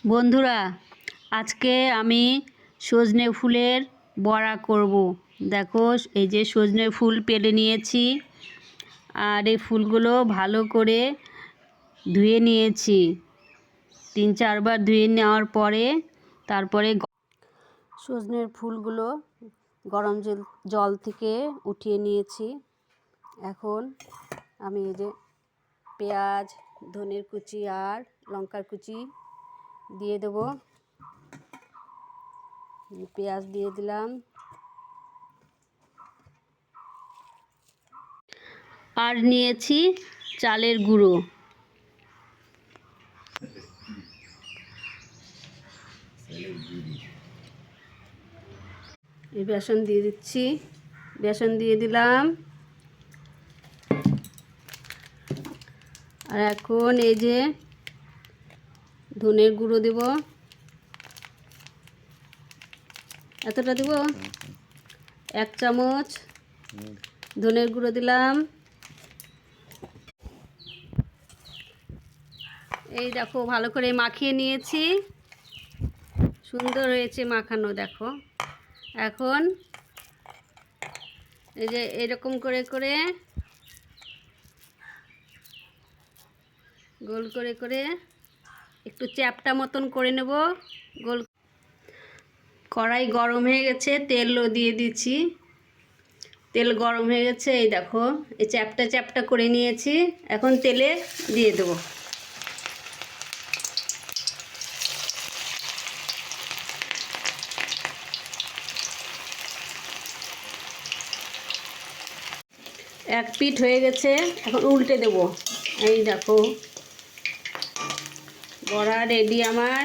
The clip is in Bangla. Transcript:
বন্ধুরা, আজকে আমি সজনে ফুলের বড়া করব। দেখো, এই যে সজনে ফুল পেড়ে নিয়েছি, আর এই ফুলগুলো ভালো করে ধুয়ে নিয়েছি। 3-4 বার ধুয়ে নেওয়ার পরে তারপরে সজনের ফুলগুলো গরম জল থেকে উঠিয়ে নিয়েছি। এখন আমি এই যে পেঁয়াজ, ধনের কুচি আর লঙ্কার কুচি দিয়ে দেব। পেঁয়াজ দিয়ে দিলাম, আর নিয়েছি চালের গুঁড়ো। এই বেসন দিয়ে দিচ্ছি, বেসন দিয়ে দিলাম। আর এখন এই যে ধনের গুঁড়ো দেব, এতটা দেব, 1 চামচ ধনের গুঁড়ো দিলাম। এই দেখো, ভালো করে মাখিয়ে নিয়েছি, সুন্দর হয়েছে মাখানো। দেখো, এখন এই যে এরকম করে করে গোল করে করে একটু চ্যাপটা মতন করে নেব। গোল কড়াই গরম হয়ে গেছে, তেলও দিয়ে দিচ্ছি। তেল গরম হয়ে গেছে, এই দেখো এই চ্যাপটা চ্যাপটা করে নিয়েছি। এখন তেলে দিয়ে দেবো। এক পিঠ হয়ে গেছে, এখন উল্টে দেব। এই দেখো, বড়া রেডি আমার।